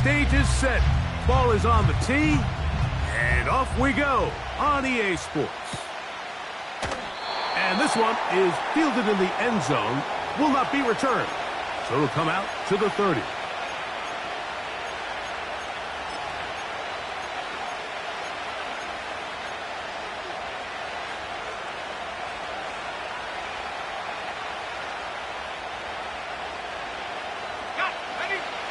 stage is set. Ball is on the tee, and off we go on EA Sports. And this one is fielded in the end zone, will not be returned. So it'll come out to the 30.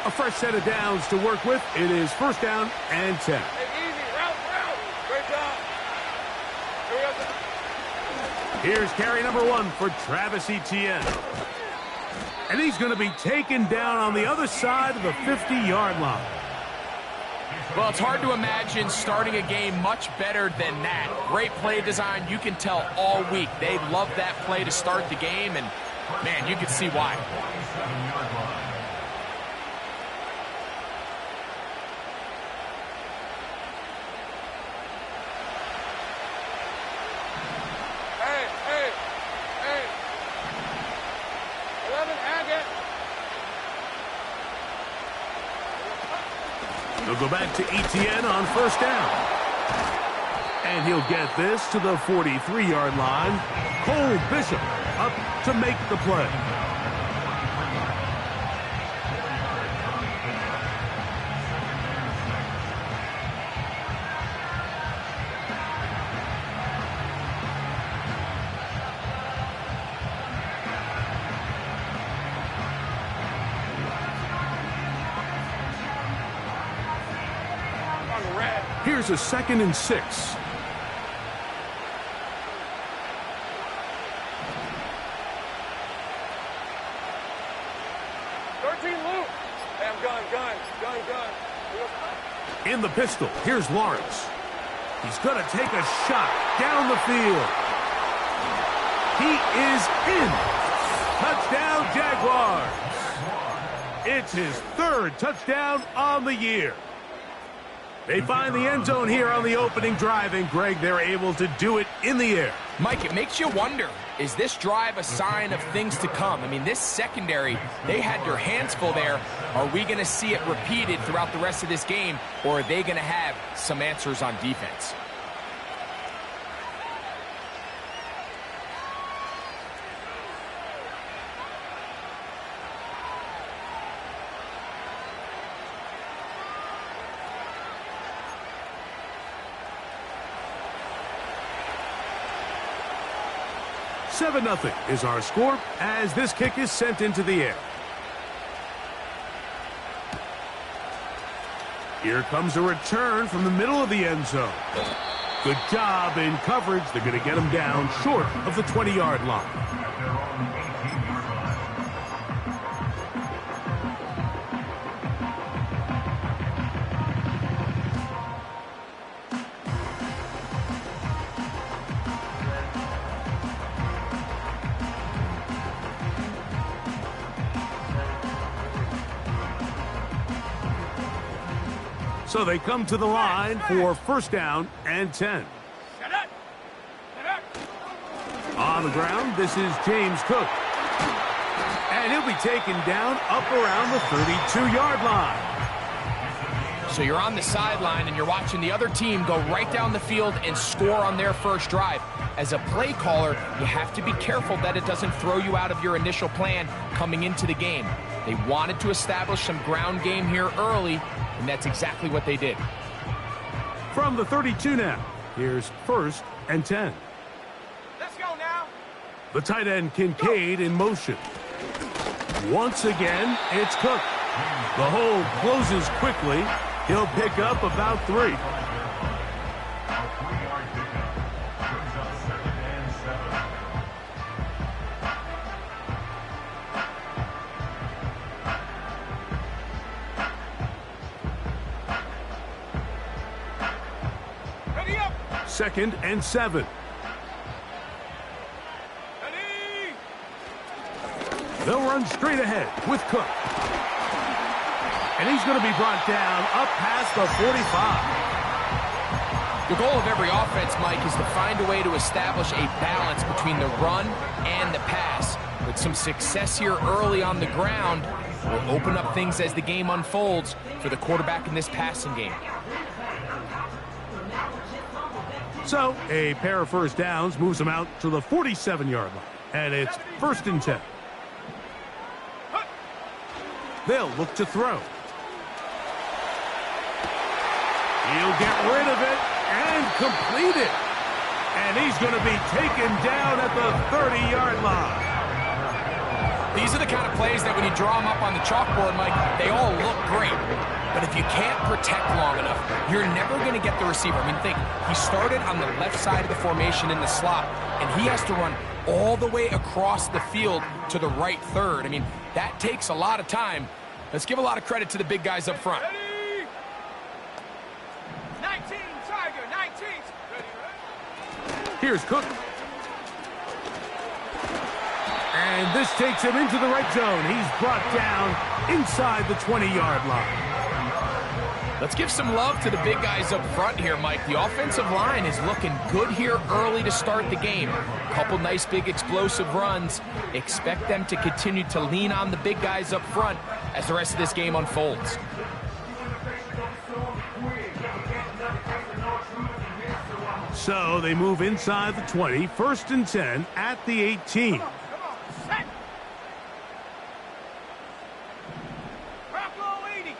A fresh set of downs to work with. It is first down and 10. Hey, easy, route. Great job. Here's carry number 1 for Travis Etienne. And he's going to be taken down on the other side of the 50-yard line. Well, it's hard to imagine starting a game much better than that. Great play design. You can tell all week they love that play to start the game, and, man, you can see why. They'll go back to Etienne on first down. And he'll get this to the 43-yard line. Cole Bishop up to make the play. Here's a 2nd and 6. 13 loop. Hey, I'm gun. In the pistol, here's Lawrence. He's going to take a shot down the field. He is in. Touchdown, Jaguars. It's his 3rd touchdown on the year. They find the end zone here on the opening drive, and, Greg, they're able to do it in the air. Mike, it makes you wonder, is this drive a sign of things to come? I mean, this secondary, they had their hands full there. Are we going to see it repeated throughout the rest of this game, or are they going to have some answers on defense? Seven 0 is our score as this kick is sent into the air. Here comes a return from the middle of the end zone. Good job in coverage. They're going to get him down short of the 20-yard line. So they come to the line for first down and 10. On the ground, this is James Cook. And he'll be taken down up around the 32-yard line. So you're on the sideline and you're watching the other team go right down the field and score on their first drive. As a play caller, you have to be careful that it doesn't throw you out of your initial plan coming into the game. They wanted to establish some ground game here early, and that's exactly what they did. From the 32 now, here's first and 10. Let's go now. The tight end Kincaid in motion. Once again, it's Cook. The hole closes quickly. He'll pick up about 3. Second and 7. They'll run straight ahead with Cook. And he's going to be brought down up past the 45. The goal of every offense, Mike, is to find a way to establish a balance between the run and the pass. With some success here early on the ground, will open up things as the game unfolds for the quarterback in this passing game. So, a pair of first downs moves them out to the 47-yard line. And it's 1st and 10. They'll look to throw. He'll get rid of it and complete it. And he's going to be taken down at the 30-yard line. These are the kind of plays that when you draw them up on the chalkboard, Mike, they all look great. But if you can't protect long enough, you're never going to get the receiver. I mean, think, he started on the left side of the formation in the slot, and he has to run all the way across the field to the right third. I mean, that takes a lot of time. Let's give a lot of credit to the big guys up front. Ready? 19, Tiger, 19. Ready, right? Here's Cook. And this takes him into the right zone. He's brought down inside the 20-yard line. Let's give some love to the big guys up front here, Mike. The offensive line is looking good here early to start the game. Couple nice big explosive runs. Expect them to continue to lean on the big guys up front as the rest of this game unfolds. So they move inside the 20, 1st and 10 at the 18. Set. Drop low, 80.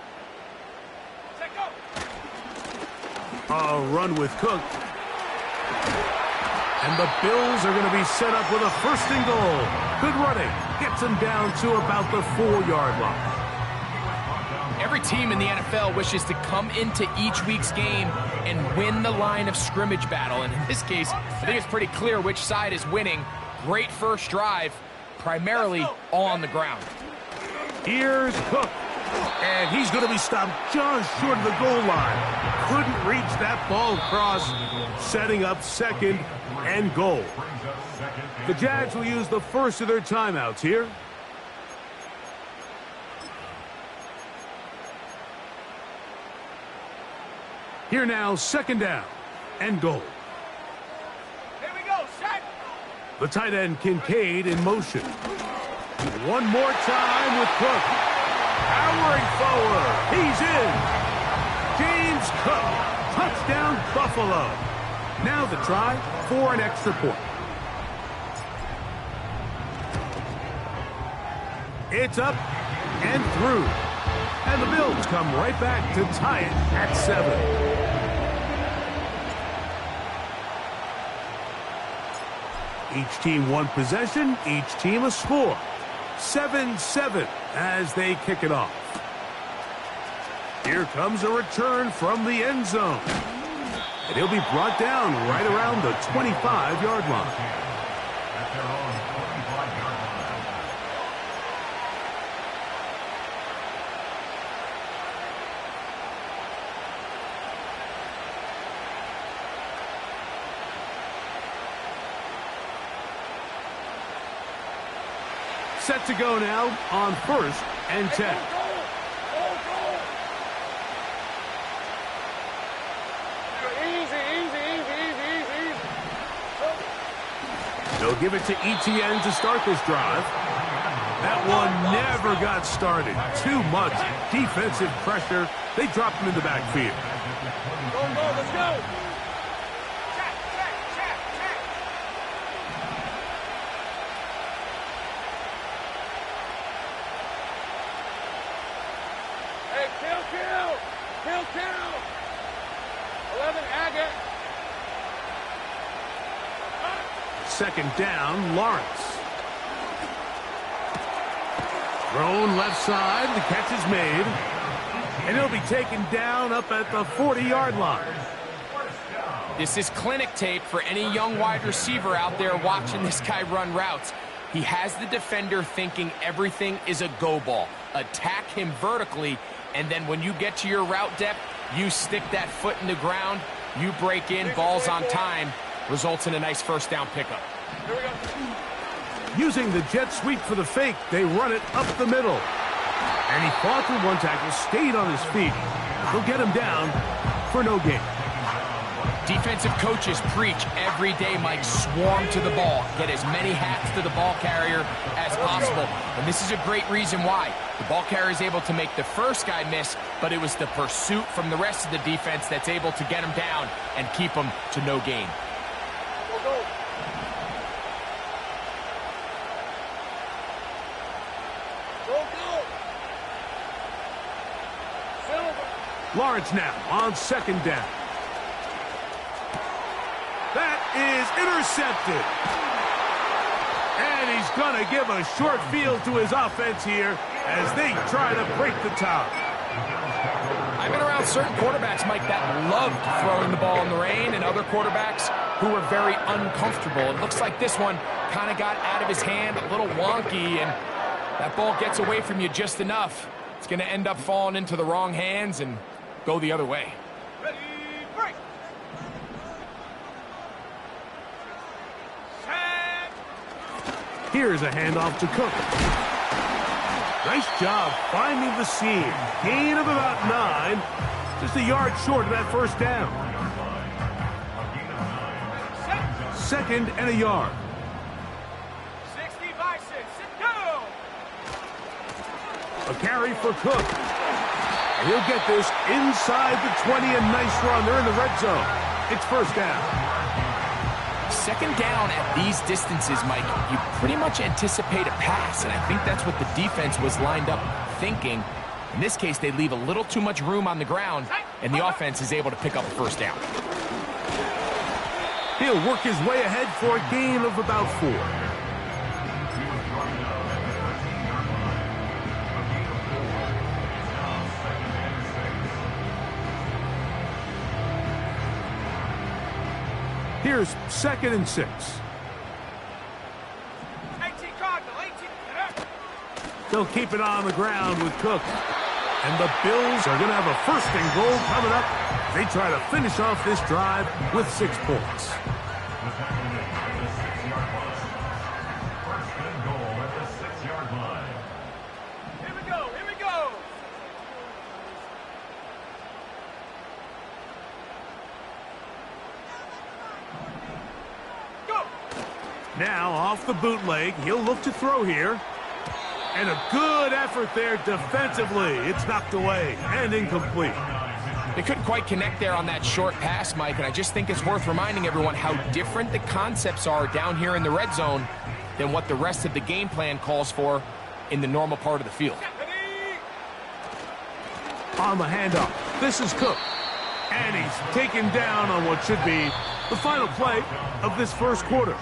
Set, go. A run with Cook. And the Bills are going to be set up with a 1st and goal. Good running. Gets them down to about the 4-yard line. Every team in the NFL wishes to come into each week's game and win the line of scrimmage battle. And in this case, I think it's pretty clear which side is winning. Great first drive, primarily all on the ground. Here's Cook. And he's going to be stopped just short of the goal line. Couldn't reach that ball across, setting up 2nd and goal. The Jags will use the first of their timeouts here. Here now, 2nd down and goal. Here we go, set. The tight end Kincaid in motion. One more time with Cook. Powering forward. He's in. James Cook. Touchdown, Buffalo. Now the try for an extra point. It's up and through. And the Bills come right back to tie it at 7. Each team one possession, each team a score. 7-7 as they kick it off. Here comes a return from the end zone. And he'll be brought down right around the 25-yard line. Set to go now on 1st and 10. They'll give it to ETN to start this drive. That one never got started. Too much defensive pressure. They dropped him in the backfield. Go, let's go. Check. Hey, kill. 11, Agate. 2nd down, Lawrence. Thrown left side, the catch is made. And he'll be taken down up at the 40-yard line. This is clinic tape for any young wide receiver out there watching this guy run routes. He has the defender thinking everything is a go ball. Attack him vertically, and then when you get to your route depth, you stick that foot in the ground, you break in, ball's on time, results in a nice 1st down pickup. Here we go. Using the jet sweep for the fake, they run it up the middle. And he fought through one tackle, stayed on his feet. He'll get him down for no gain. Defensive coaches preach every day, Mike, swarm to the ball. Get as many hats to the ball carrier as possible. And this is a great reason why. The ball carrier is able to make the first guy miss, but it was the pursuit from the rest of the defense that's able to get him down and keep him to no gain. Lawrence now on second down. That is intercepted. And he's going to give a short field to his offense here as they try to break the tie. I've been around certain quarterbacks, Mike, that loved throwing the ball in the rain, and other quarterbacks who were very uncomfortable. It looks like this one kind of got out of his hand, a little wonky, and that ball gets away from you just enough. It's going to end up falling into the wrong hands and go the other way. Ready, break. Here's a handoff to Cook. Nice job finding the seam. Gain of about 9. Just a yard short of that first down. Second and a yard. 60 Bison, sit down. A carry for Cook. And he'll get this inside the 20. A nice run. They're in the red zone. It's first down. Second down at these distances, Mike, you pretty much anticipate a pass, and I think that's what the defense was lined up thinking. In this case, they leave a little too much room on the ground, and the offense is able to pick up a first down. He'll work his way ahead for a gain of about 4. Here's second and 6. 18 Cardinal, 18. They'll keep it on the ground with Cook. And the Bills are going to have a first and goal coming up. They try to finish off this drive with 6 points. Here we go, here we go. Go. Now off the bootleg, he'll look to throw here. And a good effort there defensively. It's knocked away and incomplete. They couldn't quite connect there on that short pass, Mike, and I just think it's worth reminding everyone how different the concepts are down here in the red zone than what the rest of the game plan calls for in the normal part of the field. On the handoff, this is Cook. And he's taken down on what should be the final play of this first quarter.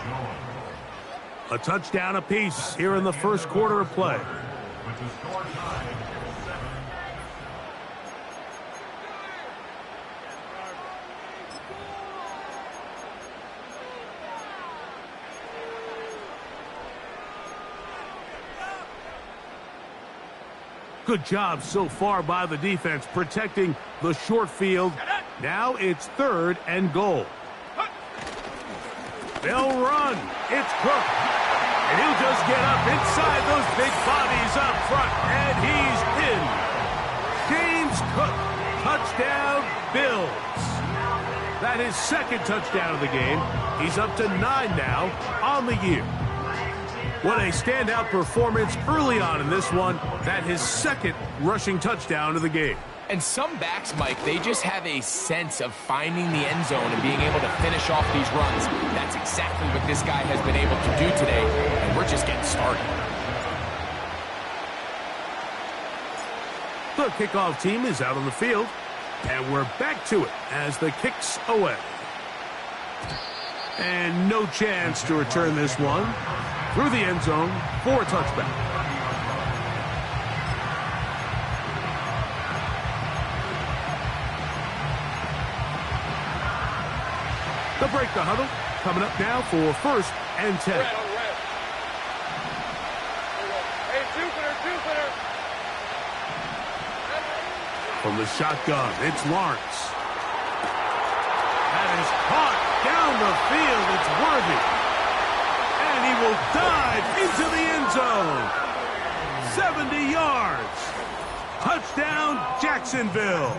A touchdown apiece here in the first quarter of play. Good job so far by the defense protecting the short field. Now it's third and goal. They'll run. It's Cook. And he'll just get up inside those big bodies up front. And he's in. James Cook. Touchdown, Bills. That is second touchdown of the game. He's up to 9 now on the year. What a standout performance early on in this one. That his second rushing touchdown of the game. And some backs, Mike, they just have a sense of finding the end zone and being able to finish off these runs. That's exactly what this guy has been able to do today, and we're just getting started. The kickoff team is out on the field, and we're back to it as the kick's away. And no chance to return this one through the end zone for a touchback. They'll break the huddle. Coming up now for first and 10. Hey, Jupiter. From the shotgun, it's Lawrence. That is caught down the field. It's Worthy. And he will dive into the end zone. 70 yards. Touchdown, Jacksonville.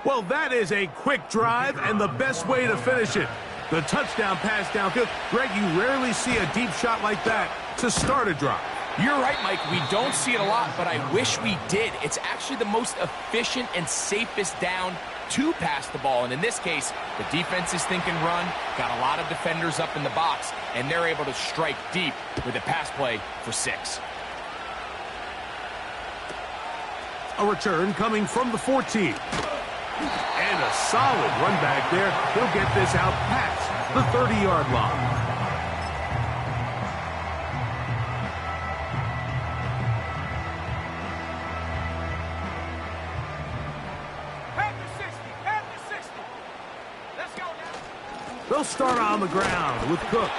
Well, that is a quick drive and the best way to finish it. The touchdown pass downfield. Greg, you rarely see a deep shot like that to start a drive. You're right, Mike. We don't see it a lot, but I wish we did. It's actually the most efficient and safest down to pass the ball. And in this case, the defense is thinking run, got a lot of defenders up in the box, and they're able to strike deep with a pass play for 6. A return coming from the 14. And a solid run back there. He'll get this out past the 30-yard line. They'll start on the ground with Cook.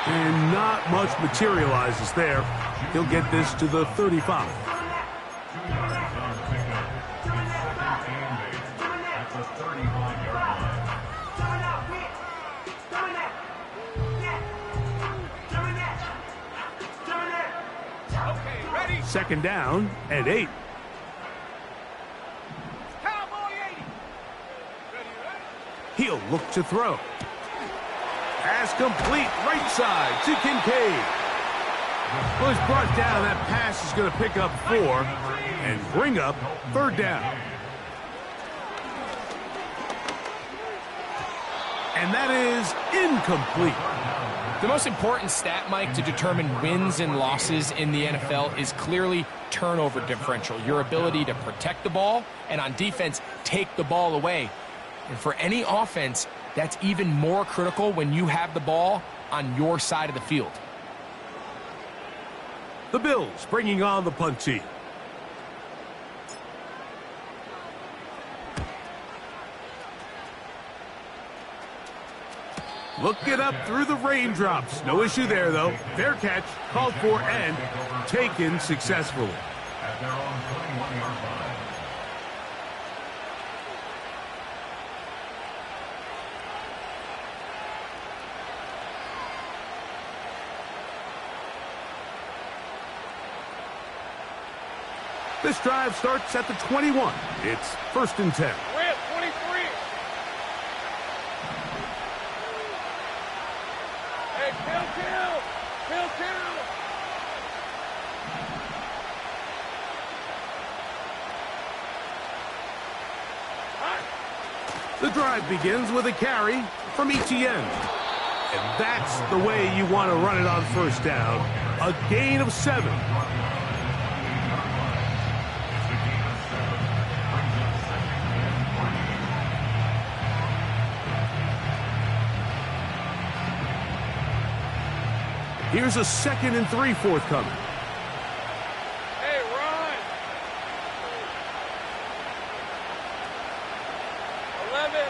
And not much materializes there. He'll get this to the 35. Second down and 8. He'll look to throw. Pass complete, right side to Kincaid. Well, he's brought down. That pass is going to pick up 4 and bring up 3rd down. And that is incomplete. The most important stat, Mike, to determine wins and losses in the NFL is clearly turnover differential, your ability to protect the ball and on defense take the ball away. And for any offense, that's even more critical when you have the ball on your side of the field. The Bills bringing on the punt team. Looking up through the raindrops. No issue there, though. Fair catch, called for, and taken successfully. At their own 21-yard line. This drive starts at the 21. It's 1st and 10. We're at 23. Hey, kill. The drive begins with a carry from ETN. And that's the way you want to run it on 1st down. A gain of 7. Here's a 2nd and 3 forthcoming. Hey, run. 11.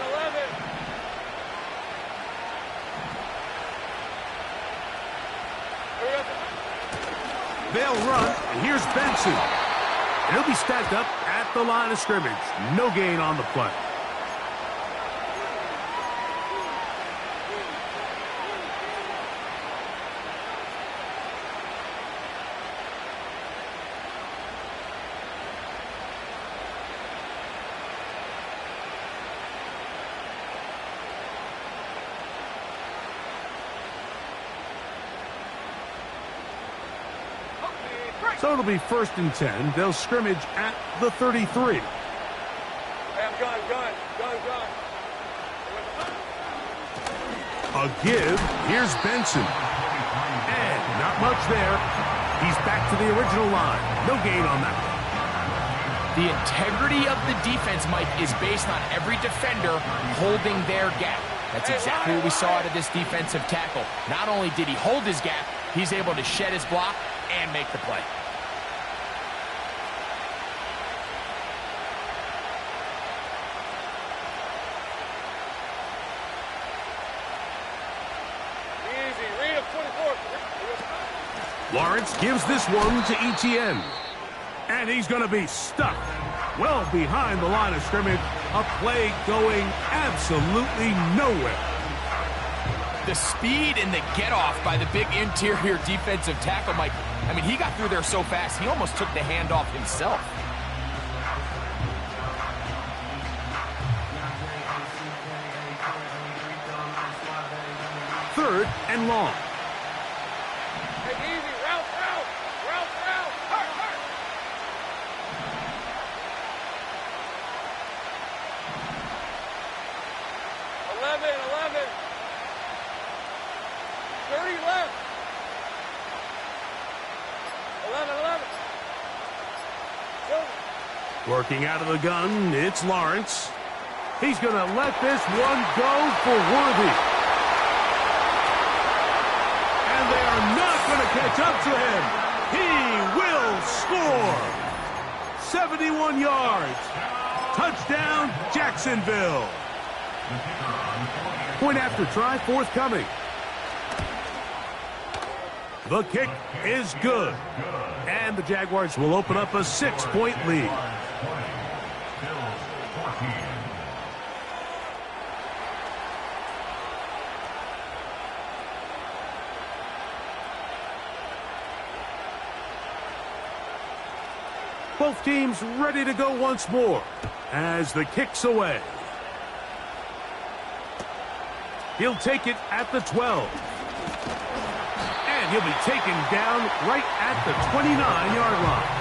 They'll run, and here's Benson. And he'll be stacked up at the line of scrimmage. No gain on the play. So it'll be 1st and 10. They'll scrimmage at the 33. Hey, I'm gun. A give. Here's Benson. And not much there. He's back to the original line. No gain on that. The integrity of the defense, Mike, is based on every defender holding their gap. That's exactly what we saw out of this defensive tackle. Not only did he hold his gap, he's able to shed his block and make the play. Lawrence gives this one to ETN. And he's going to be stuck well behind the line of scrimmage. A play going absolutely nowhere. The speed and the get-off by the big interior defensive tackle, Mike. I mean, he got through there so fast, he almost took the handoff himself. 3rd and long. Take it easy. Route. Hurt. 11. 30 left. 11. Working out of the gun, it's Lawrence. He's going to let this one go for Worthy. And they are not going to catch up to him. He will score. 71 yards. Touchdown, Jacksonville. Point after try forthcoming. The kick is good. And the Jaguars will open up a 6-point lead. Both teams ready to go once more as the kick's away. He'll take it at the 12. And he'll be taken down right at the 29-yard line.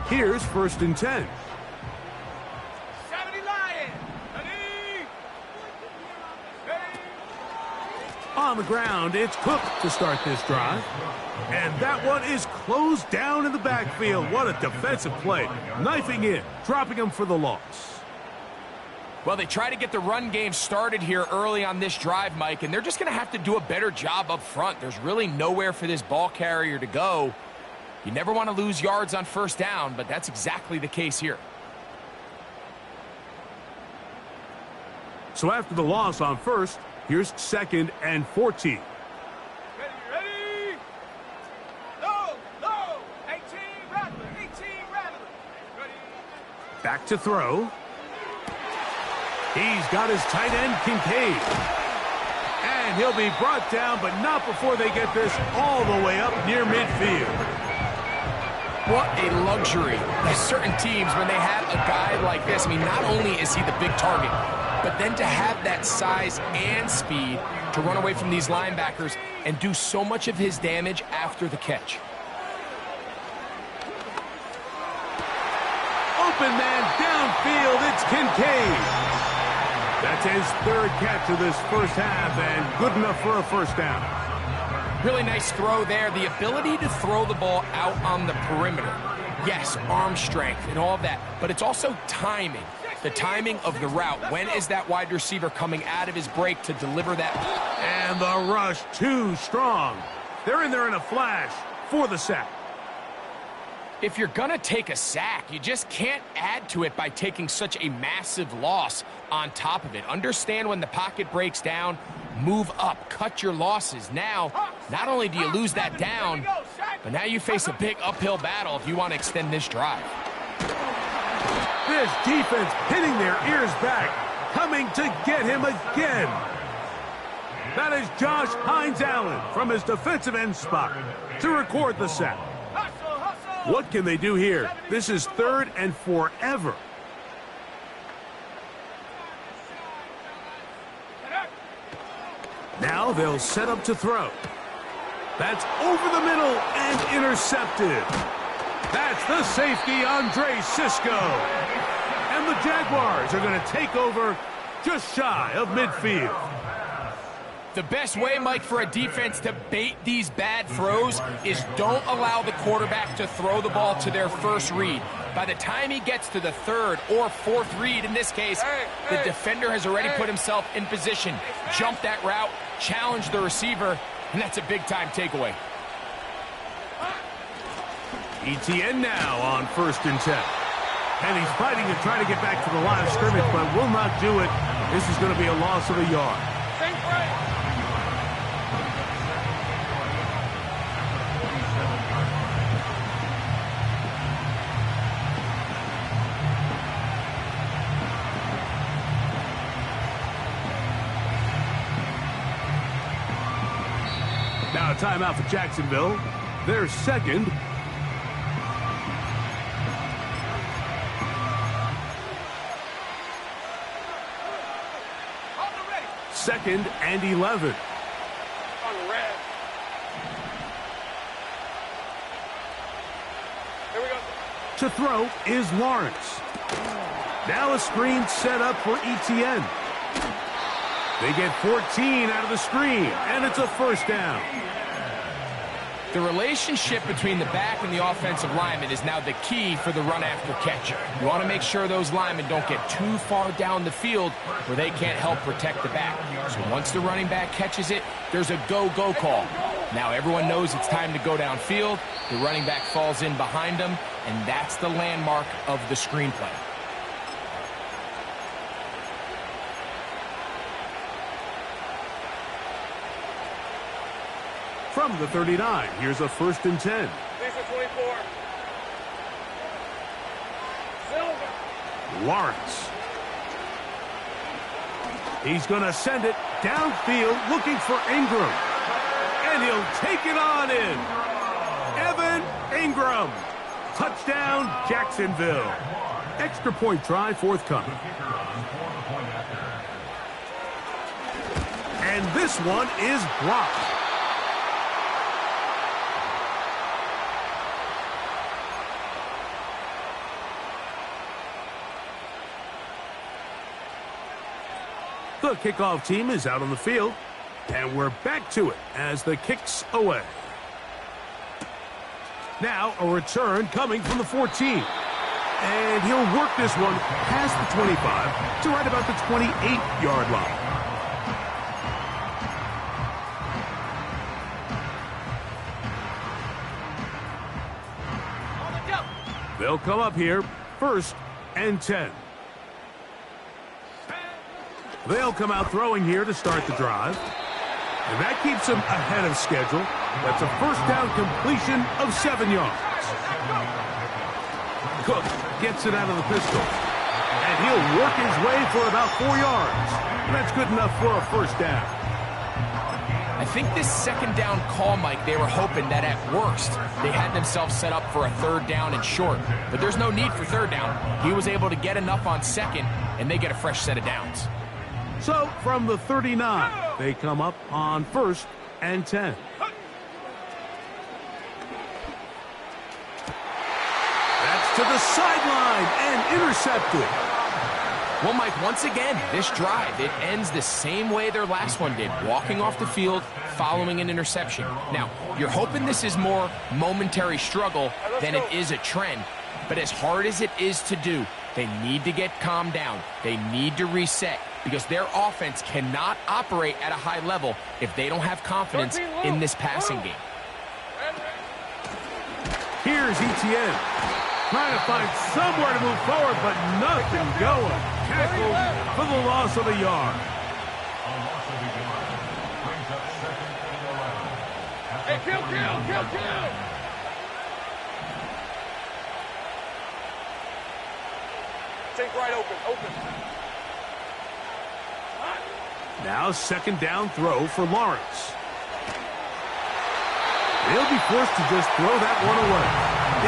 Here's 1st and 10. 70 Lions. Ready. On the ground, it's Cook to start this drive. And that one is closed down in the backfield. What a defensive play. Knifing in, dropping him for the loss. Well, they try to get the run game started here early on this drive, Mike, and they're just going to have to do a better job up front. There's really nowhere for this ball carrier to go. You never want to lose yards on 1st down, but that's exactly the case here. So after the loss on 1st, here's 2nd and 14. Ready. No. 18 Rattler. Ready. Back to throw. He's got his tight end, Kincaid. And he'll be brought down, but not before they get this all the way up near midfield. What a luxury. There's certain teams, when they have a guy like this, I mean, not only is he the big target, but then to have that size and speed to run away from these linebackers and do so much of his damage after the catch. Open man downfield, it's Kincaid. That's his 3rd catch of this 1st half and good enough for a 1st down. Really nice throw there. The ability to throw the ball out on the perimeter. Yes, arm strength and all of that, but it's also timing. The timing of the route. When is that wide receiver coming out of his break to deliver that? And the rush too strong. They're in there in a flash for the sack. If you're going to take a sack, you just can't add to it by taking such a massive loss on top of it. Understand when the pocket breaks down, move up, cut your losses. Now, not only do you lose that down, but now you face a big uphill battle if you want to extend this drive. This defense pinning their ears back, coming to get him again. That is Josh Hines-Allen from his defensive end spot to record the sack. What can they do here? This is 3rd and forever. Now they'll set up to throw. That's over the middle and intercepted. That's the safety, Andre Cisco. And the Jaguars are going to take over just shy of midfield. The best way, Mike, for a defense to bait these bad throws is don't allow the quarterback to throw the ball to their 1st read. By the time he gets to the 3rd or 4th read, in this case, the defender has already put himself in position, jump that route, challenge the receiver, and that's a big-time takeaway. ETN now on 1st and 10. And he's fighting to try to get back to the line of scrimmage, but will not do it. This is going to be a loss of a yard. Now a timeout for Jacksonville. Their 2nd 2nd and 11. On the red. Here we go. To throw is Lawrence. Now a screen set up for ETN. They get 14 out of the screen, and it's a first down. The relationship between the back and the offensive lineman is now the key for the run after catch. You want to make sure those linemen don't get too far down the field where they can't help protect the back. So once the running back catches it, there's a go-go call. Now everyone knows it's time to go downfield. The running back falls in behind them, and that's the landmark of the screenplay. From the 39, here's a 1st and 10. These are 24. Silver. Lawrence. He's going to send it downfield looking for Ingram. And he'll take it on in. Evan Ingram. Touchdown, Jacksonville. Extra point try forthcoming. And this one is blocked. The kickoff team is out on the field, and we're back to it as the kick's away. Now a return coming from the 14. And he'll work this one past the 25 to right about the 28-yard line. They'll come up here, 1st and 10. They'll come out throwing here to start the drive. And that keeps them ahead of schedule. That's a first down completion of 7 yards. Cook gets it out of the pistol. And he'll work his way for about 4 yards. And that's good enough for a first down. I think this 2nd down call, Mike, they were hoping that at worst they had themselves set up for a 3rd down and short. But there's no need for 3rd down. He was able to get enough on 2nd, and they get a fresh set of downs. So from the 39, they come up on 1st and 10. That's to the sideline and intercepted. Well, Mike, once again, this drive, it ends the same way their last one did, walking off the field, following an interception. Now, you're hoping this is more momentary struggle than it is a trend, but as hard as it is to do, they need to get calmed down. They need to reset because their offense cannot operate at a high level if they don't have confidence in this passing game. Here's ETN. Trying to find somewhere to move forward, but nothing going. Tackled for the loss of a yard. Hey, kill. Take right open. Now 2nd down throw for Lawrence. They'll be forced to just throw that one away.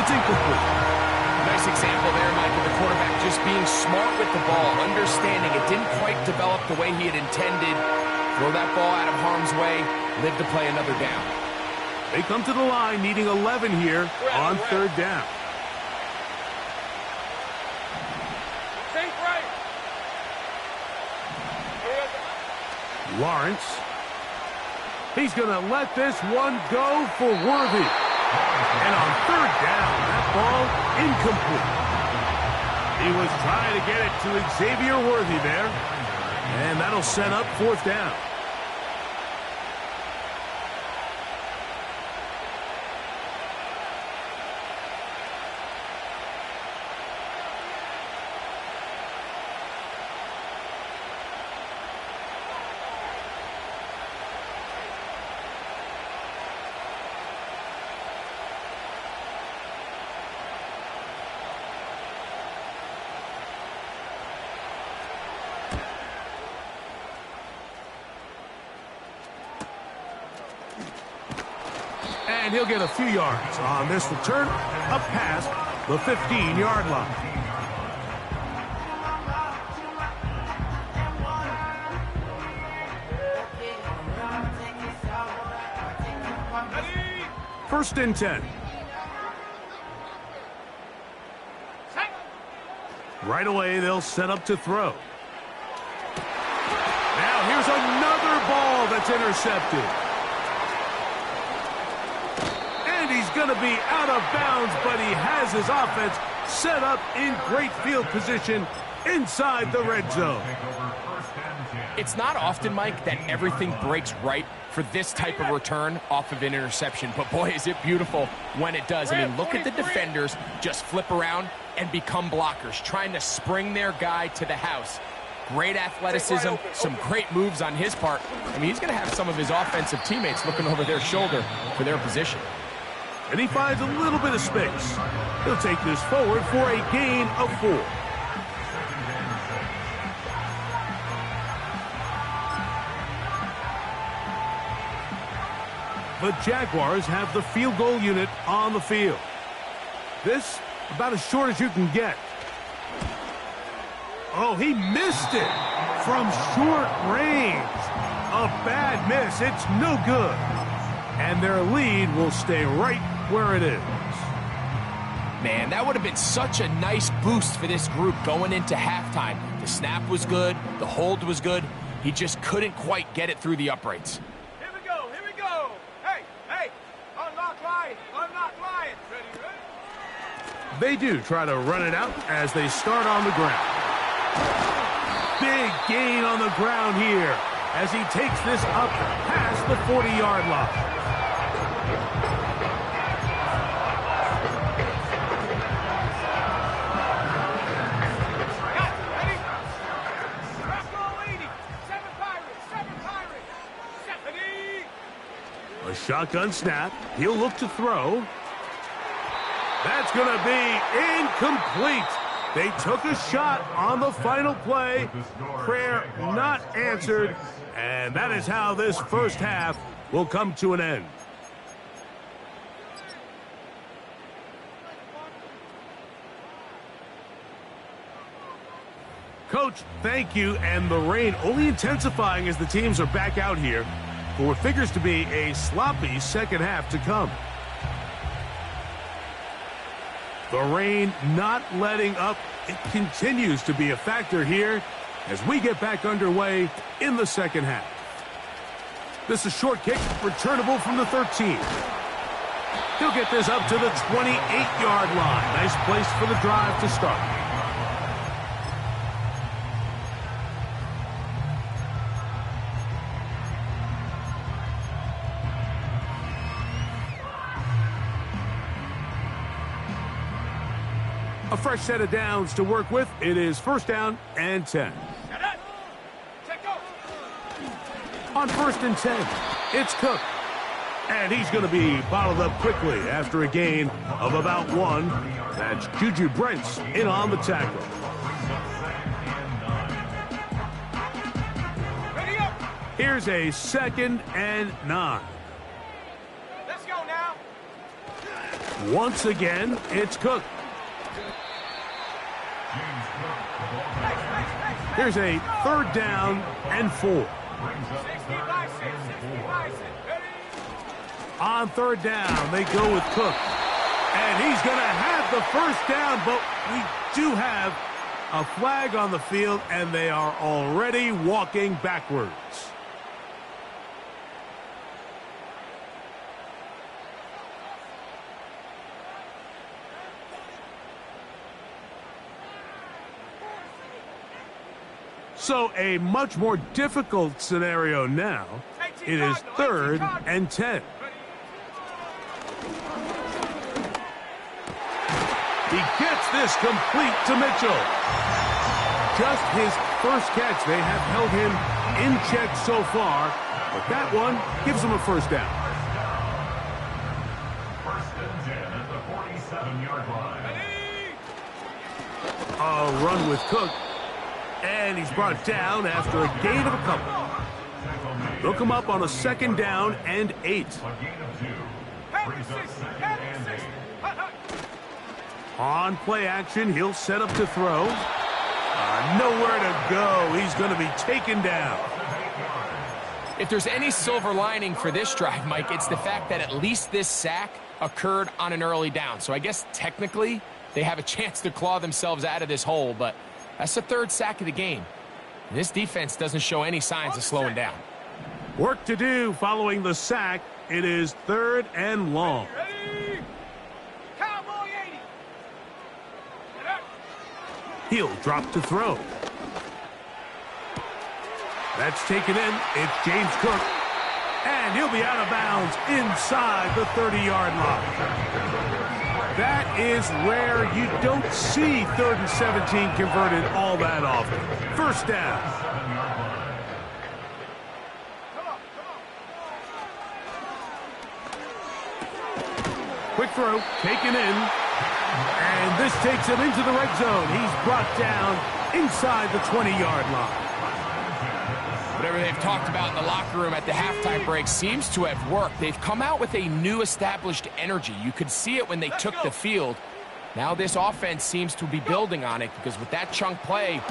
It's incomplete. Nice example there, Mike, of the quarterback just being smart with the ball, understanding it didn't quite develop the way he had intended. Throw that ball out of harm's way, live to play another down. They come to the line needing 11 here on 3rd down. Take right. Lawrence. He's going to let this one go for Worthy. And on 3rd down, that ball incomplete. He was trying to get it to Xavier Worthy there. And that'll set up 4th down. And he'll get a few yards on this return up past the 15-yard line. First and 10. Right away, they'll set up to throw. Now here's another ball that's intercepted. And he's going to be out of bounds, but he has his offense set up in great field position inside the red zone. It's not often, Mike, that everything breaks right for this type of return off of an interception. But boy, is it beautiful when it does. I mean, look at the defenders just flip around and become blockers, trying to spring their guy to the house. Great athleticism, some great moves on his part. I mean, he's going to have some of his offensive teammates looking over their shoulder for their position. And he finds a little bit of space. He'll take this forward for a gain of 4. The Jaguars have the field goal unit on the field. This, about as short as you can get. Oh, he missed it from short range. A bad miss. It's no good. And their lead will stay right where it is. Man, that would have been such a nice boost for this group going into halftime. The snap was good. The hold was good. He just couldn't quite get it through the uprights. Here we go. Here we go. Hey, hey. Unlock line. Unlock line. Ready, ready? They do try to run it out as they start on the ground. Big gain on the ground here as he takes this up past the 40-yard line. A shotgun snap. He'll look to throw. That's going to be incomplete. They took a shot on the final play. Prayer not answered. And that is how this first half will come to an end. Coach, thank you. And the rain only intensifying as the teams are back out here for what figures to be a sloppy second half to come. The rain not letting up. It continues to be a factor here as we get back underway in the second half. This is a short kick, returnable from the 13. He'll get this up to the 28-yard line. Nice place for the drive to start. A fresh set of downs to work with. It is first down and 10. On first and 10, it's Cook. And he's going to be bottled up quickly after a gain of about 1. That's Juju Brents in on the tackle. Here's a 2nd and 9. Let's go now. Once again, it's Cook. Here's a 3rd down and 4. On 3rd down, they go with Cook. And he's going to have the first down, but we do have a flag on the field, and they are already walking backwards. So a much more difficult scenario now. It is 3rd and 10. He gets this complete to Mitchell. Just his first catch. They have held him in check so far, but that one gives him a first down. First and 10 at the 47-yard line. A run with Cook. And he's brought down after a gain of a couple. They'll come up on a 2nd down and 8. A gain of 2. Brings up 2nd and 8. On play action, he'll set up to throw. Nowhere to go. He's going to be taken down. If there's any silver lining for this drive, Mike, it's the fact that at least this sack occurred on an early down. So I guess technically they have a chance to claw themselves out of this hole, but that's the third sack of the game. And this defense doesn't show any signs of slowing down. Work to do following the sack. It is 3rd and long. Ready? Cowboy 80. Get up. He'll drop to throw. That's taken in. It's James Cook. And he'll be out of bounds inside the 30-yard line. That is rare. You don't see 3rd and 17 converted all that often. First down. Quick throw, taken in. And this takes him into the red zone. He's brought down inside the 20-yard line. Whatever they've talked about in the locker room at the halftime break seems to have worked. They've come out with a new established energy. You could see it when they took the field. Now this offense seems to be building on it because with that chunk play. And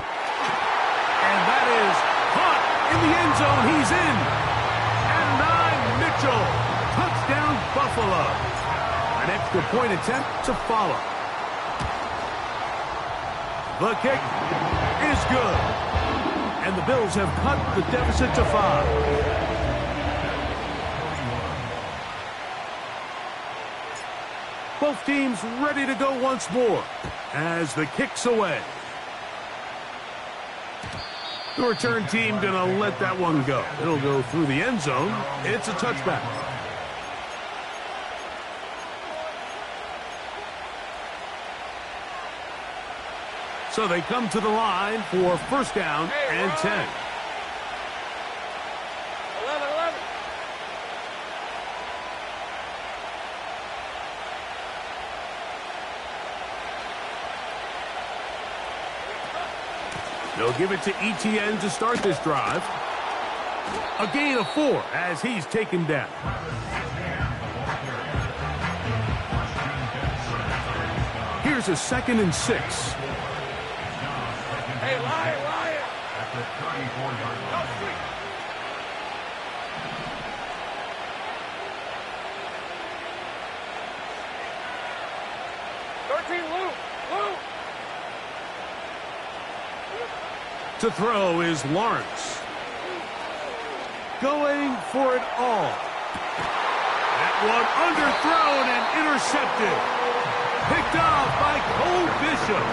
that is caught in the end zone. He's in. And 9, Mitchell. Touchdown, Buffalo. An extra point attempt to follow. The kick is good. And the Bills have cut the deficit to 5. Both teams ready to go once more as the kick's away. The return team going to let that one go. It'll go through the end zone. It's a touchback. So they come to the line for first down and 10. 11, 11. They'll give it to ETN to start this drive. A gain of 4 as he's taken down. Here's a 2nd and 6. Hey, Lion. At the 34-yard Go line. street. 13, Lou. To throw is Lawrence. Going for it all. That one underthrown and intercepted. Picked off by Cole Bishop.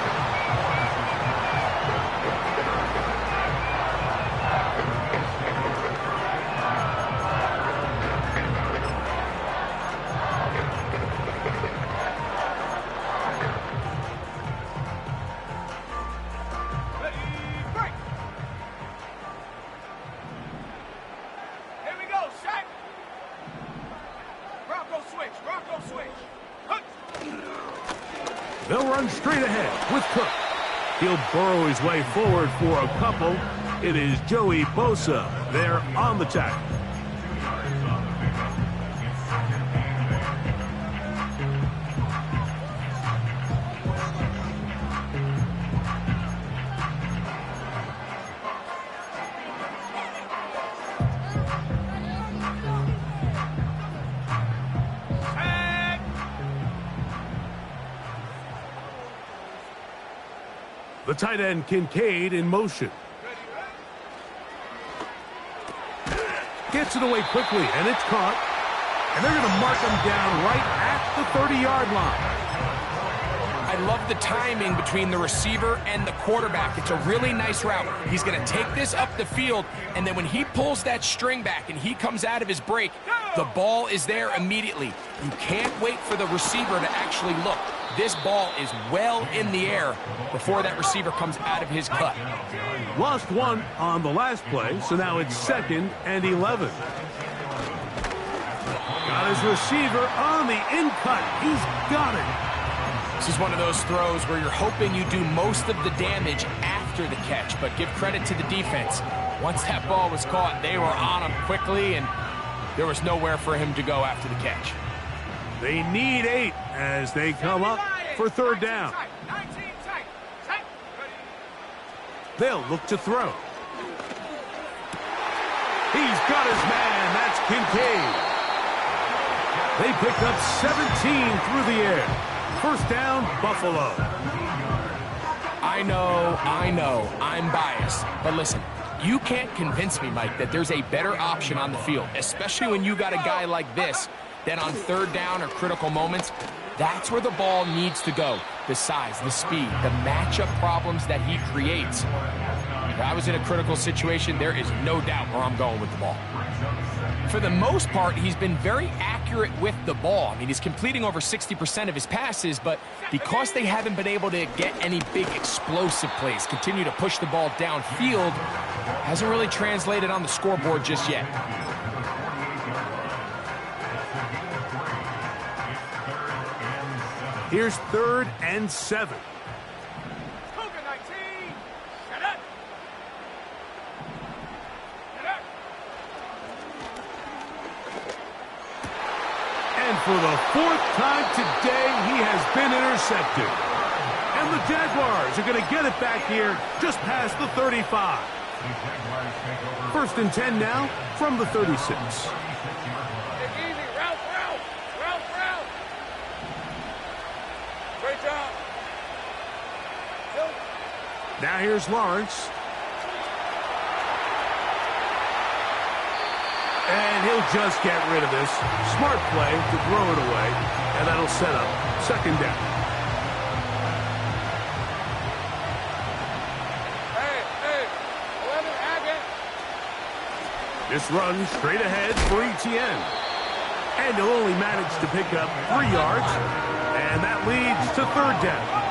They'll run straight ahead with Cook. He'll burrow his way forward for a couple. It is Joey Bosa there on the tackle. The tight end Kincaid in motion. Gets it away quickly, and it's caught. And they're going to mark him down right at the 30-yard line. I love the timing between the receiver and the quarterback. It's a really nice route. He's going to take this up the field, and then when he pulls that string back and he comes out of his break, the ball is there immediately. You can't wait for the receiver to actually look. This ball is well in the air before that receiver comes out of his cut. Lost one on the last play, so now it's 2nd and 11. Got his receiver on the in cut. He's got it. This is one of those throws where you're hoping you do most of the damage after the catch, but give credit to the defense. Once that ball was caught, they were on him quickly, and there was nowhere for him to go after the catch. They need 8 as they come up for 3rd down. 19 tight. They'll look to throw. He's got his man. That's Kincaid. They pick up 17 through the air. First down, Buffalo. I know, I'm biased. But listen, you can't convince me, Mike, that there's a better option on the field, especially when you got a guy like this, that on third down or critical moments, that's where the ball needs to go. The size, the speed, the matchup problems that he creates. If I was in a critical situation, there is no doubt where I'm going with the ball. For the most part, he's been very accurate with the ball. I mean, he's completing over 60% of his passes, but because they haven't been able to get any big explosive plays, continue to push the ball downfield, hasn't really translated on the scoreboard just yet. Here's 3rd and 7. Cougar 19. Get up. Get up. And for the 4th time today, he has been intercepted. And the Jaguars are going to get it back here just past the 35. 1st and 10 now from the 36. Take easy. Route. Great job. Now here's Lawrence. And he'll just get rid of this. Smart play to throw it away. And that'll set up 2nd down. Hey. 11 Agate. This run straight ahead for Etienne. And he'll only manage to pick up 3 yards. And that leads to 3rd down.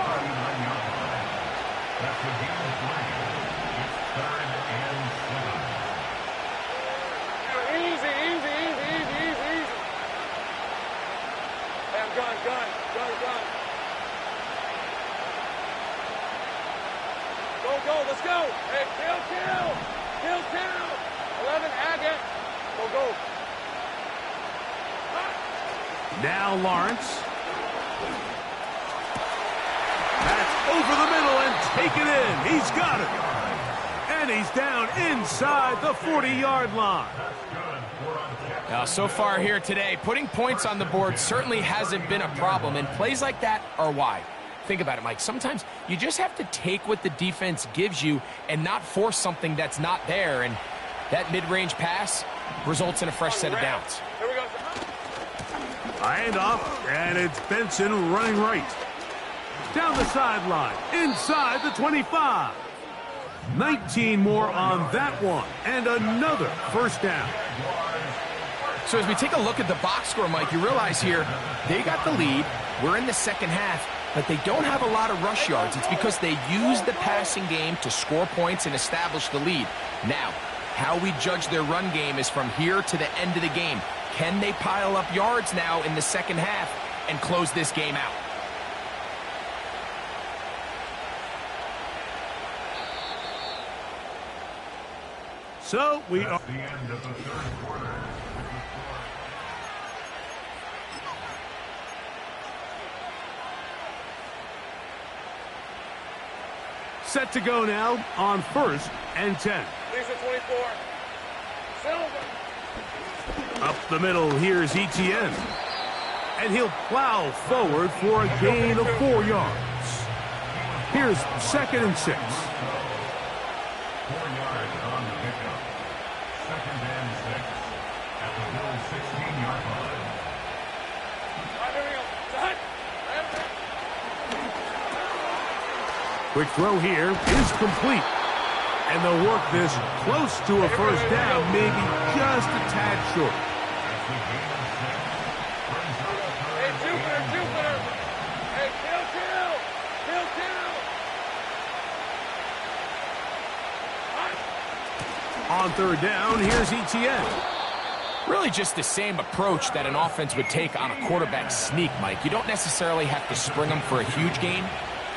Gun. Go, let's go. Hey, kill. 11 Agate. Go. Now Lawrence. That's over the middle and taken in. He's got it. And he's down inside the 40-yard line. Now, so far here today, putting points on the board certainly hasn't been a problem, and plays like that are why. Think about it, Mike. Sometimes you just have to take what the defense gives you and not force something that's not there, and that mid-range pass results in a fresh set of downs. Here we go. Handoff, and it's Benson running right. Down the sideline, inside the 25. 19 more on that one, and another 1st down. So as we take a look at the box score, Mike, you realize here they got the lead. We're in the 2nd half, but they don't have a lot of rush yards. It's because they use the passing game to score points and establish the lead. Now, how we judge their run game is from here to the end of the game. Can they pile up yards now in the 2nd half and close this game out? So we are At the end of the 3rd quarter. set to go now on 1st and 10. Lisa 24. Silver. Up the middle, here's Etienne. And he'll plow forward for a gain of 4 yards. Here's 2nd and 6. 4 yards on the pickup. 2nd and 6 at the Bills' 16-yard line. All right, here we go. Set. Quick throw here is complete. And they'll work this close to a 1st down, maybe just a tad short. Hey, Jupiter. Hey, kill. On 3rd down, here's Etienne. Really just the same approach that an offense would take on a quarterback sneak, Mike. You don't necessarily have to spring them for a huge gain.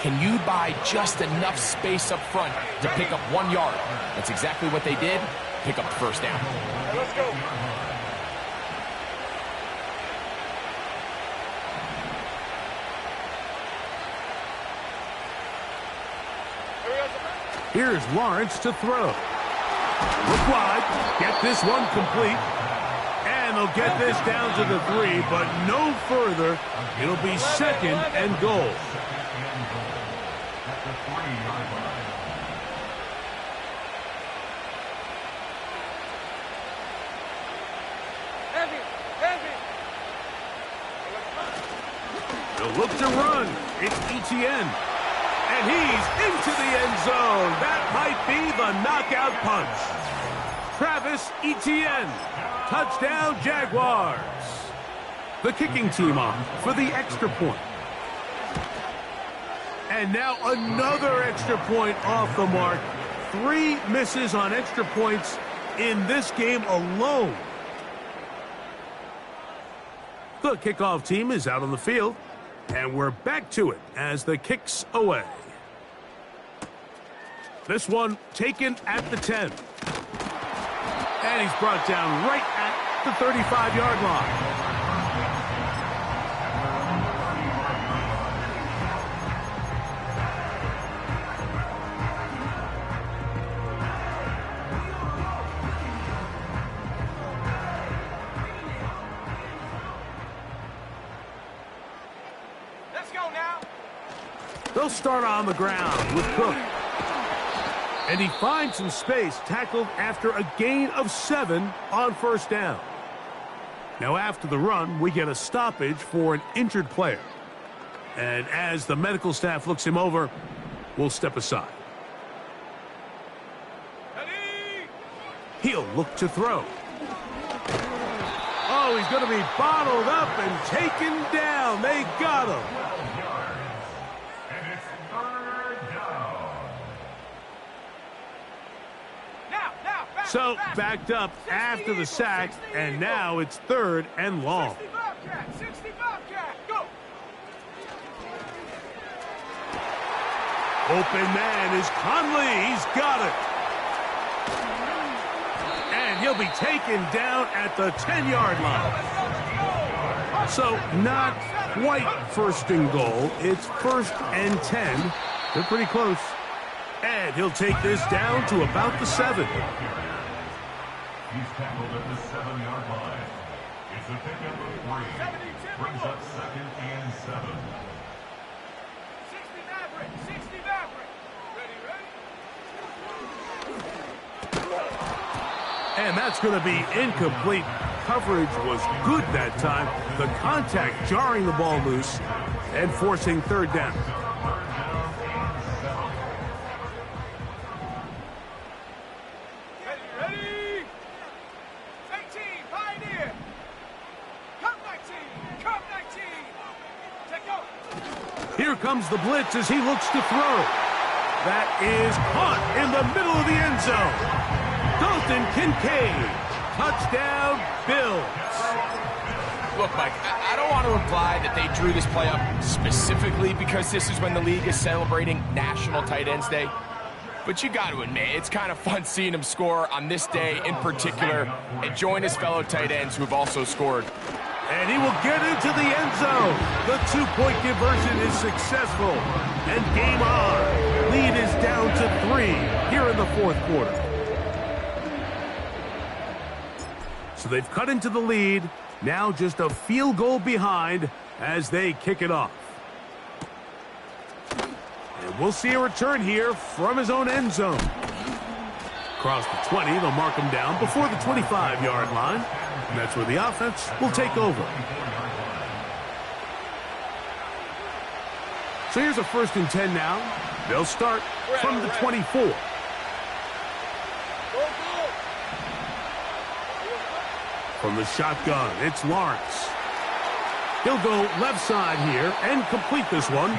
Can you buy just enough space up front to pick up 1 yard? That's exactly what they did. Pick up the 1st down. Let's go. Here's Lawrence to throw. Look wide. Get this one complete. And they'll get this down to the 3, but no further. It'll be second and goal. They'll look to run. It's Etienne. And he's into the end zone. That might be the knockout punch. Travis Etienne. Touchdown, Jaguars. The kicking team off for the extra point. And now another extra point off the mark. 3 misses on extra points in this game alone. The kickoff team is out on the field. And we're back to it as the kick's away. This one taken at the 10. And he's brought down right at the 35-yard line. They'll start on the ground with Cook. And he finds some space, tackled after a gain of 7 on first down. Now after the run, we get a stoppage for an injured player. And as the medical staff looks him over, we'll step aside. He'll look to throw. Oh, he's going to be bottled up and taken down. They got him. So, backed up after the sack, and now it's 3rd and long. 60 Bobcat, go! Open man is Conley. He's got it. And he'll be taken down at the 10-yard line. So, not quite 1st and goal. It's 1st and 10. They're pretty close. And he'll take this down to about the 7. He's tackled at the 7-yard line. It's a pickup of 3. Brings up 2nd and 7. 60 Maverick, 60 Maverick. Ready? And that's going to be incomplete. Coverage was good that time. The contact jarring the ball loose and forcing 3rd down. Here comes the blitz as he looks to throw. That is caught in the middle of the end zone. Dalton Kincaid. Touchdown, Bills. Look, Mike, I don't want to imply that they drew this play up specifically because this is when the league is celebrating National Tight Ends Day. But you got to admit, it's kind of fun seeing him score on this day in particular and join his fellow tight ends who have also scored. And he will get into the end zone. The 2-point conversion is successful. And game on. Lead is down to 3 here in the 4th quarter. So they've cut into the lead. Now just a field goal behind as they kick it off. And we'll see a return here from his own end zone. Across the 20, they'll mark him down before the 25-yard line. And that's where the offense will take over. So here's a 1st and 10 now. They'll start from the 24. From the shotgun, it's Lawrence. He'll go left side here and complete this one.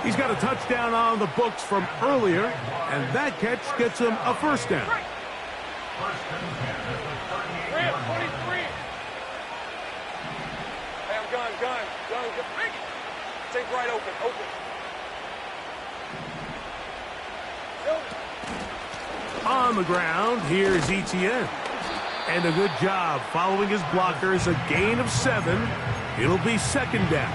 He's got a touchdown on the books from earlier, and that catch gets him a 1st down. Gun. Take right open. On the ground, here's Etienne. And a good job following his blockers, a gain of 7. It'll be 2nd down.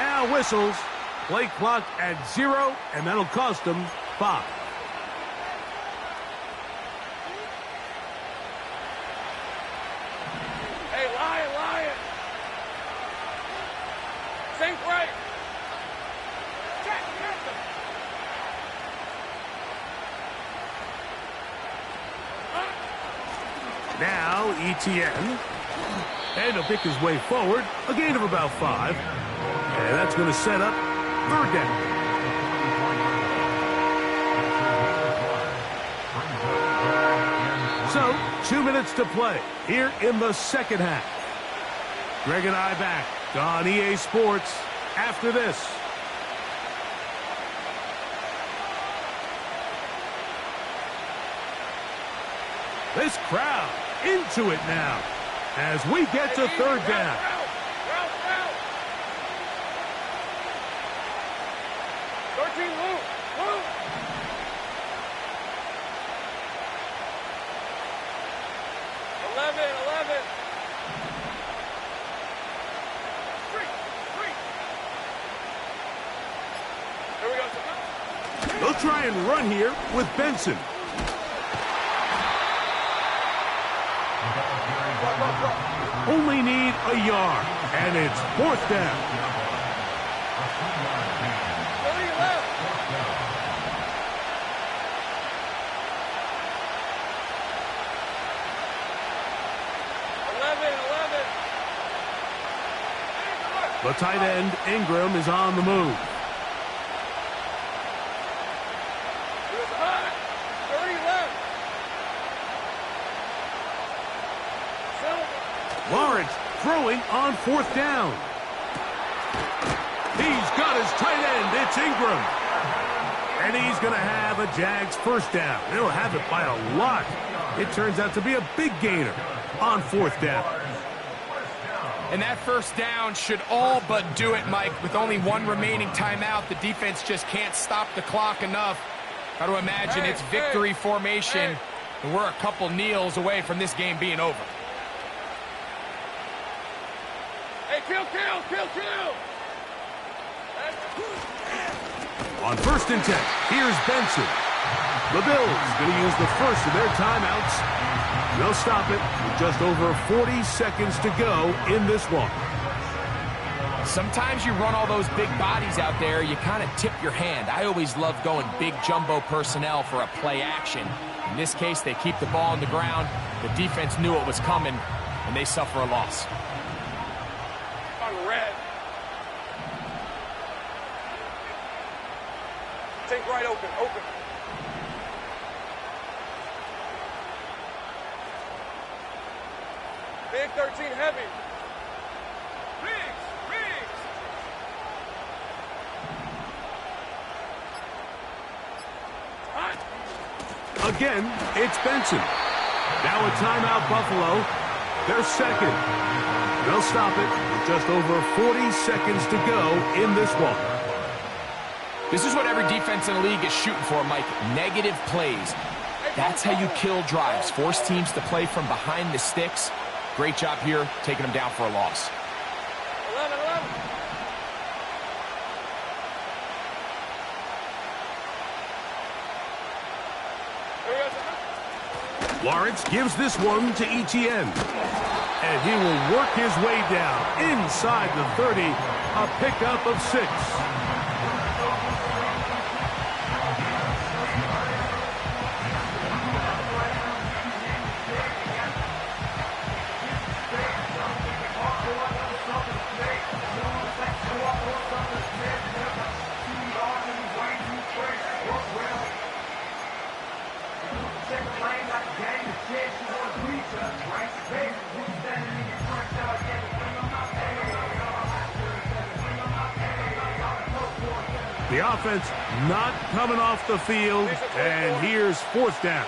now whistles. Play clock at 0, and that'll cost them 5. Hey, Lion. Think right. Check, Now ETN. And he'll pick his way forward. A gain of about 5. And that's going to set up 3rd down. So, 2 minutes to play here in the second half. Greg and I back on EA Sports after this. This crowd into it now as we get to 3rd down. Route. 13, move. 11. Three. Here we go. They'll try and run here with Benson. Only need a yard, and it's 4th down. 30 left. The tight end, Ingram, is on the move. 30 left. Lawrence throwing on 4th down. He's got his tight end. It's Ingram. And he's going to have a Jags 1st down. They'll have it by a lot. It turns out to be a big gainer on 4th down. And that 1st down should all but do it, Mike. With only 1 remaining timeout, the defense just can't stop the clock enough. Got to imagine it's victory formation, and we're a couple kneels away from this game being over. Hey, kill. On 1st and 10, here's Benson. The Bills going to use the first of their timeouts. They'll stop it with just over 40 seconds to go in this one. Sometimes you run all those big bodies out there, you kind of tip your hand. I always love going big jumbo personnel for a play action. In this case, they keep the ball on the ground. The defense knew it was coming, and they suffer a loss. On red. Take right open. Big 13 heavy. Riggs. Again, it's Benson. Now a timeout, Buffalo. They're 2nd. They'll stop it with just over 40 seconds to go in this one. This is what every defense in the league is shooting for, Mike. Negative plays. That's how you kill drives. Force teams to play from behind the sticks. Great job here, taking them down for a loss. 11. Lawrence gives this one to ETN. And he will work his way down inside the 30. A pickup of 6. The offense not coming off the field, and here's 4th down.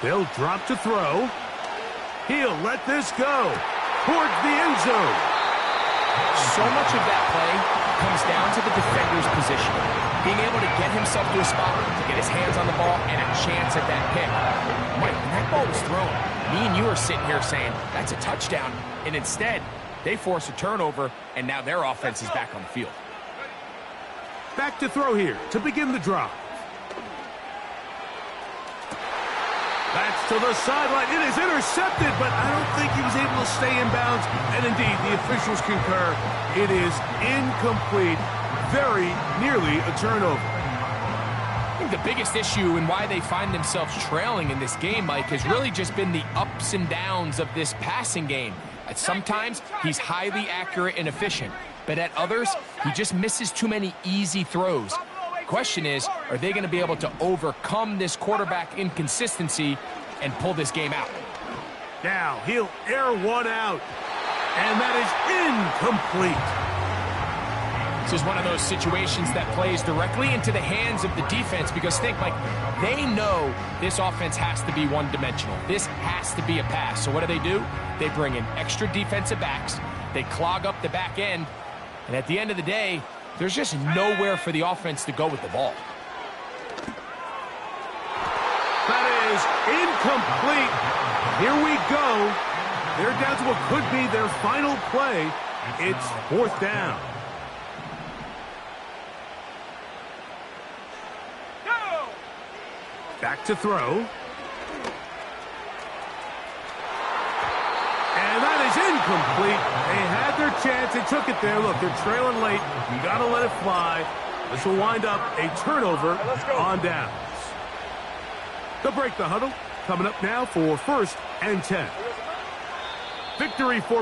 They'll drop to throw. He'll let this go towards the end zone. So much of that play comes down to the defender's position. Being able to get himself to a spot, to get his hands on the ball, and a chance at that pick. Mike, when that ball was thrown, me and you are sitting here saying, that's a touchdown. And instead, they force a turnover, and now their offense is back on the field. Back to throw here to begin the drive. That's to the sideline. It is intercepted, but I don't think he was able to stay in bounds. And indeed, the officials concur. It is incomplete. Very nearly a turnover. I think the biggest issue and why they find themselves trailing in this game, Mike, has really just been the ups and downs of this passing game. At sometimes, he's highly accurate and efficient, but at others, he just misses too many easy throws. Question is, are they going to be able to overcome this quarterback inconsistency and pull this game out? Now, he'll air one out, and that is incomplete. This is one of those situations that plays directly into the hands of the defense because think, Mike, they know this offense has to be one-dimensional. This has to be a pass. So what do? They bring in extra defensive backs. They clog up the back end. And at the end of the day, there's just nowhere for the offense to go with the ball. That is incomplete. Here we go. They're down to what could be their final play. It's fourth down. Back to throw. And that is incomplete. They had their chance. They took it there. Look, they're trailing late. You got to let it fly. This will wind up a turnover on downs. They'll break the huddle. Coming up now for 1st and 10. Victory for